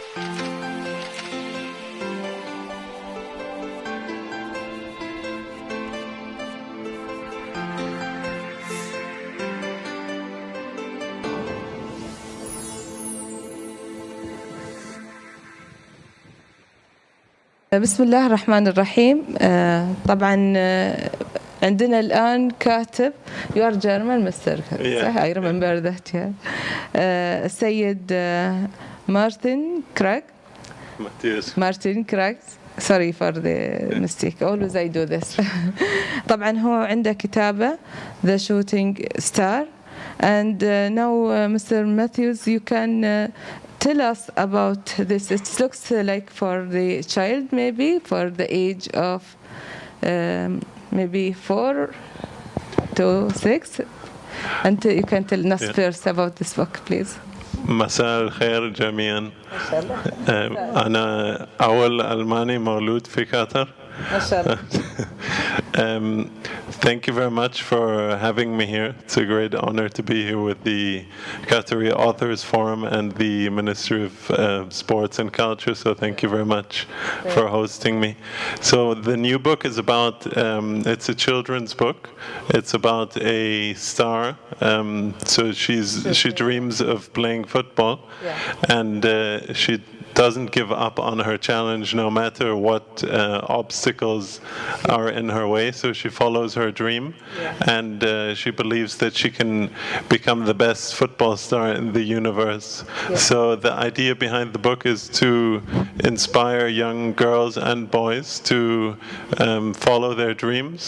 بسم الله الرحمن الرحيم. طبعا عندنا الآن كاتب you are German Mr. Yeah. I remember that السيد مارتن كراغ. مارتن كراغ. Sorry for the mistake. Always I do this. طبعا هو عنده كتابة The Shooting Star and now Mr. Matthias you can tell us about this. It looks like for the child, maybe for the age of maybe 4 to 6. And you can tell us first about this book, please. مساء الخير جميعا. أنا أول ألماني مولود في قطر. Thank you very much for having me here. It's a great honor to be here with the Qatari Authors Forum and the Ministry of Sports and Culture, so thank you very much for hosting me. So the new book is about, it's a children's book. It's about a star. So she dreams of playing football, and she doesn't give up on her challenge no matter what obstacles are in her way. So she follows her dream, and she believes that she can become the best football star in the universe. So the idea behind the book is to inspire young girls and boys to follow their dreams,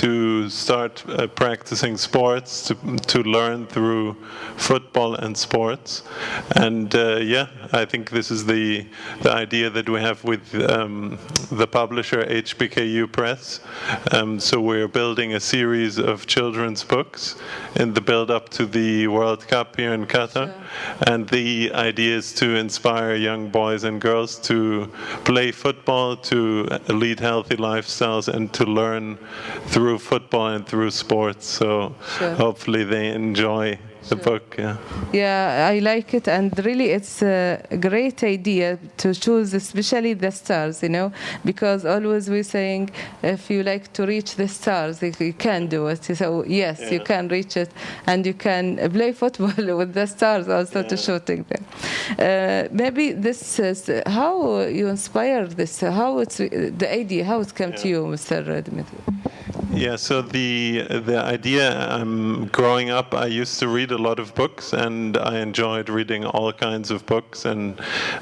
to start practicing sports, to learn through football and sports. And I think this is the idea that we have with the publisher HBKU Press. So we're building a series of children's books in the build-up to the World Cup here in Qatar. And the idea is to inspire young boys and girls to play football, to lead healthy lifestyles, and to learn through football and through sports. So hopefully they enjoy the book. Yeah, I like it, and really it's a great idea to choose especially the stars, because always we're saying if you like to reach the stars, you can do it. So yes, you can reach it, and you can play football with the stars also to shooting them. Maybe this is how you inspire this, how it's the idea, how it came to you, Mr. Dimitri. Yeah, so the idea, growing up, I used to read a lot of books, and I enjoyed reading all kinds of books. And,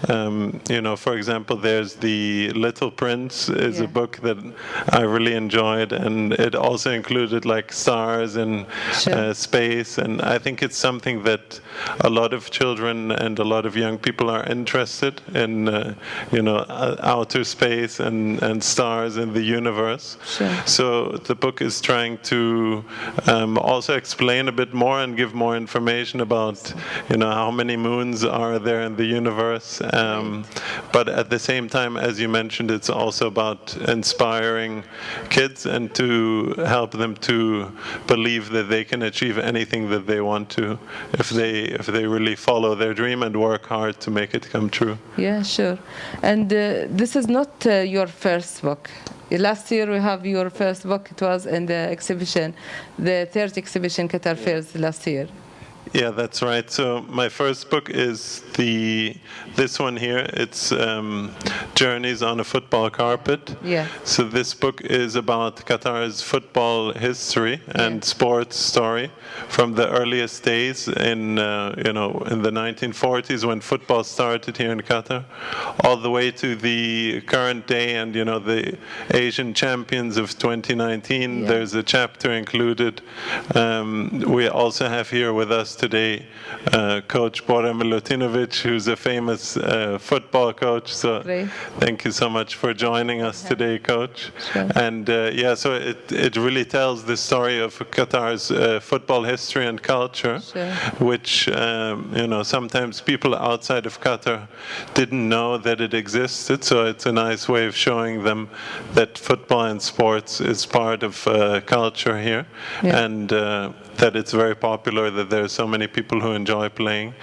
for example, there's The Little Prince is a book that I really enjoyed, and it also included like stars and space. And I think it's something that a lot of children and a lot of young people are interested in, outer space and stars in the universe. So the book is trying to also explain a bit more and give more information about, how many moons are there in the universe. But at the same time, as you mentioned, it's also about inspiring kids and to help them to believe that they can achieve anything that they want to if they really follow their dream and work hard to make it come true. Yeah, sure. And this is not your first book. Last year we have your first book. It was in the exhibition, the third exhibition Qatar Fairs last year. Yeah, that's right. So my first book is this one here. It's Journeys on a Football Carpet. Yeah. So this book is about Qatar's football history and sports story from the earliest days in the 1940s when football started here in Qatar, all the way to the current day and the Asian champions of 2019. There's a chapter included. We also have here with us today Coach Bora Milutinovic, who's a famous football coach. So thank you so much for joining us today, Coach. And so it really tells the story of Qatar's football history and culture, which sometimes people outside of Qatar didn't know that it existed. So it's a nice way of showing them that football and sports is part of culture here, and that it's very popular, that there's so many people who enjoy playing.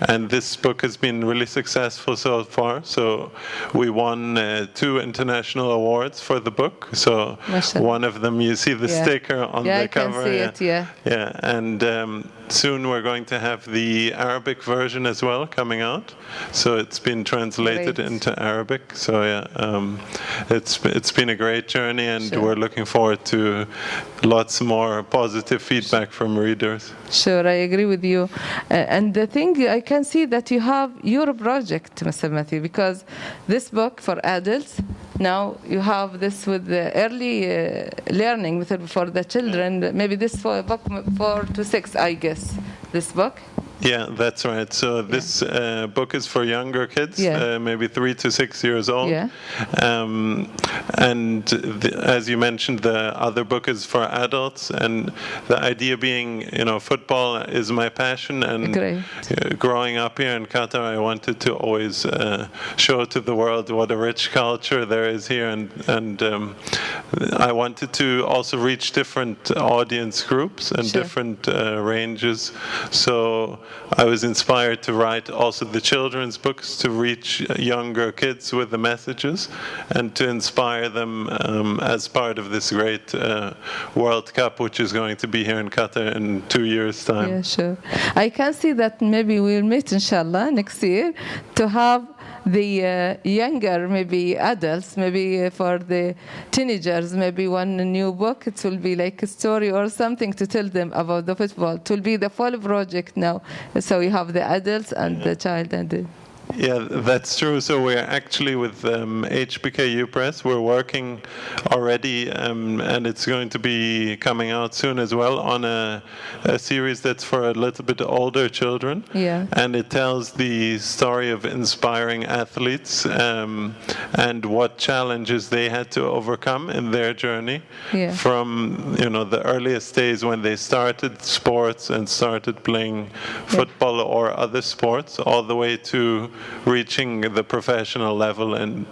And this book has been really successful so far. So we won 2 international awards for the book. So one of them, you see the sticker on the cover. Yeah, I can see it, Yeah, and soon we're going to have the Arabic version as well coming out. So it's been translated into Arabic. So it's been a great journey, and we're looking forward to lots more positive feedback from readers. Sure, I agree with you. And the thing, I can see that you have your project, Mr. Matthew, because this book for adults, now you have this with the early learning for the children, maybe this for book 4 to 6, I guess, this book. Yeah, that's right. So this book is for younger kids, maybe 3 to 6 years old. Yeah. And as you mentioned, the other book is for adults. And the idea being, football is my passion. And growing up here in Qatar, I wanted to always show to the world what a rich culture there is here. And I wanted to also reach different audience groups and different ranges. So I was inspired to write also the children's books to reach younger kids with the messages and to inspire them as part of this great World Cup, which is going to be here in Qatar in 2 years' time. Yeah, sure. I can see that maybe we'll meet, inshallah, next year to have the younger, maybe adults, maybe for the teenagers, maybe one new book. It will be like a story or something to tell them about the football. It will be the full project now. So we have the adults and the child and the... Yeah, that's true. So we're actually with HBKU Press. We're working already, and it's going to be coming out soon as well on a series that's for a little bit older children. Yeah. And it tells the story of inspiring athletes and what challenges they had to overcome in their journey from the earliest days when they started sports and started playing football or other sports, all the way to reaching the professional level. And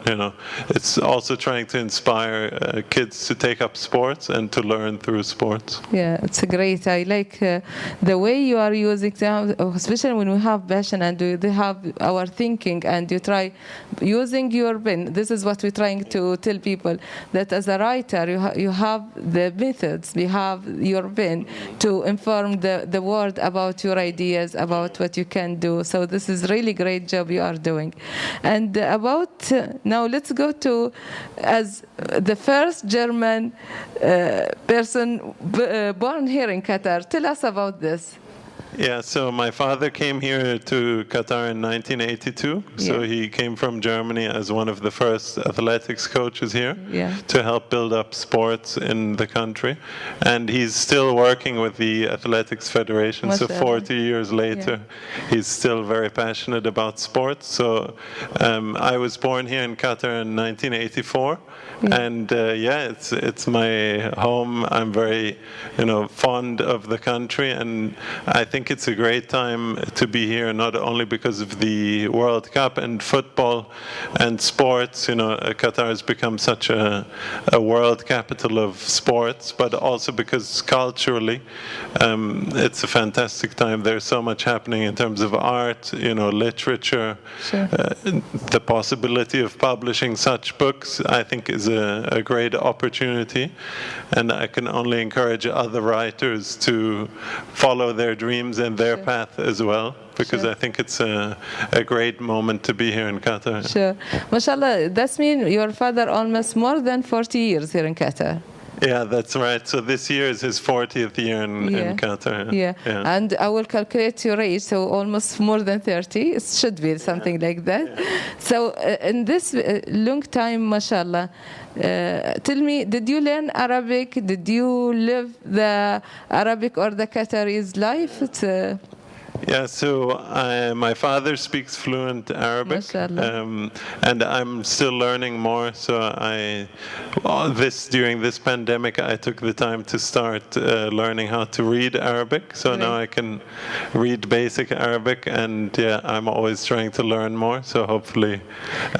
it's also trying to inspire kids to take up sports and to learn through sports. Yeah, it's great. I like the way you are using them, especially when we have passion and they have our thinking, and you try using your pen. This is what we're trying to tell people, that as a writer you have the methods, you have your pen to inform the world about your ideas, about what you can do. So this is really great job you are doing. And about now let's go to, as the first German person born here in Qatar, tell us about this. Yeah, so my father came here to Qatar in 1982. So he came from Germany as one of the first athletics coaches here to help build up sports in the country. And he's still working with the Athletics Federation. So 40 years later, he's still very passionate about sports. So I was born here in Qatar in 1984. And it's my home. I'm very, fond of the country, and I think it's a great time to be here, not only because of the World Cup and football and sports. Qatar has become such a world capital of sports, but also because culturally, it's a fantastic time. There's so much happening in terms of art, literature. The possibility of publishing such books, I think, is a great opportunity, and I can only encourage other writers to follow their dreams and their path as well, because I think it's a great moment to be here in Qatar. Sure. MashaAllah, that means your father almost more than 40 years here in Qatar. Yeah, that's right. So this year is his 40th year in Qatar. Yeah, and I will calculate your age, so almost more than 30. It should be something like that. So in this long time, mashallah, tell me, did you learn Arabic? Did you live the Arabic or the Qataris life? Yeah, so my father speaks fluent Arabic, and I'm still learning more. So during this pandemic, I took the time to start learning how to read Arabic. So now I can read basic Arabic, and I'm always trying to learn more. So hopefully,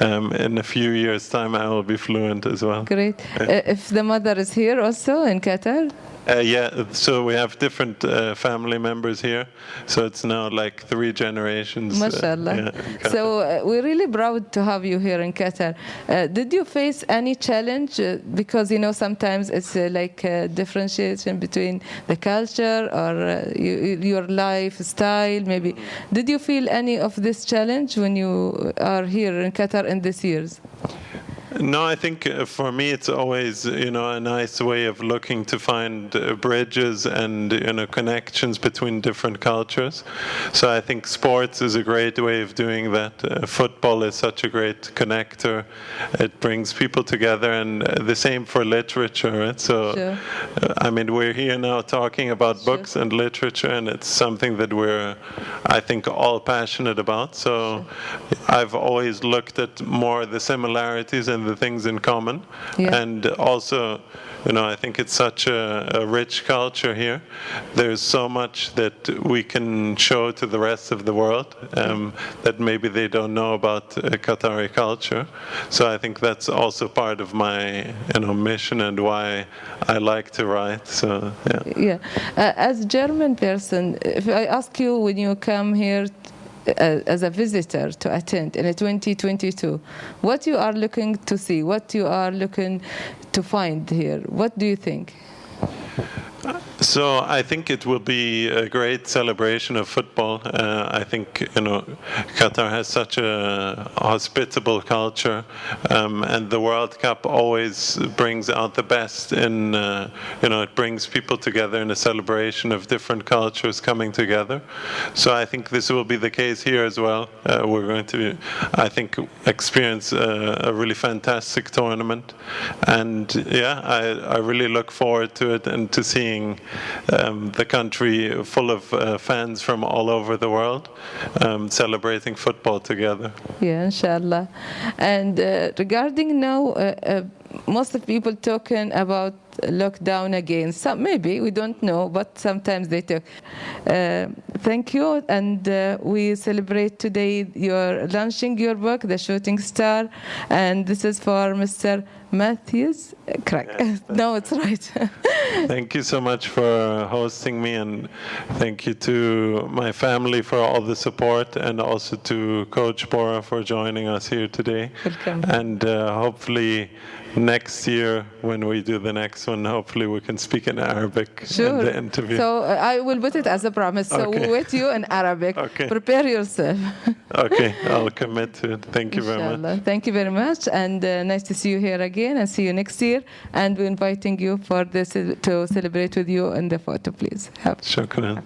in a few years' time, I will be fluent as well. Great. If the mother is here also in Qatar. Yeah, so we have different family members here. So it's now like 3 generations. MashaAllah. Yeah, in Qatar. So we're really proud to have you here in Qatar. Did you face any challenge? Because, sometimes it's like a differentiation between the culture or your lifestyle, maybe. Did you feel any of this challenge when you are here in Qatar in these years? No, I think for me it's always, a nice way of looking to find bridges and, connections between different cultures. So I think sports is a great way of doing that. Football is such a great connector. It brings people together, and the same for literature, right? So, Sure. We're here now talking about books and literature, and it's something that we're, I think, all passionate about. So I've always looked at more the similarities and the things in common. Yeah. And also, I think it's such a rich culture here. There's so much that we can show to the rest of the world that maybe they don't know about Qatari culture. So I think that's also part of my mission and why I like to write. So yeah. As a German person, if I ask you when you come here as a visitor to attend in 2022, what you are looking to see, what you are looking to find here, what do you think? So I think it will be a great celebration of football. I think Qatar has such a hospitable culture, and the World Cup always brings out the best in it brings people together in a celebration of different cultures coming together. So I think this will be the case here as well. We're going to, I think, experience a really fantastic tournament, and I really look forward to it and to seeing the country full of fans from all over the world celebrating football together. Yeah, inshallah. And regarding now, most of people talking about lockdown again. Some maybe we don't know, but sometimes they talk. Thank you, and we celebrate today your launching your book, The Shooting Star, and this is for Mr. Matthias Krug. Yes, No, it's right. Thank you so much for hosting me, and thank you to my family for all the support, and also to Coach Bora for joining us here today. Welcome. And hopefully next year, when we do the next one, hopefully we can speak in Arabic in the interview. So I will put it as a promise. So Okay. we'll wait you in Arabic. Okay. Prepare yourself. Okay, I'll commit to it. Thank you very much. Inshallah. Thank you very much, and nice to see you here again, and see you next year. And we're inviting you for this to celebrate with you in the photo, please. Shukran.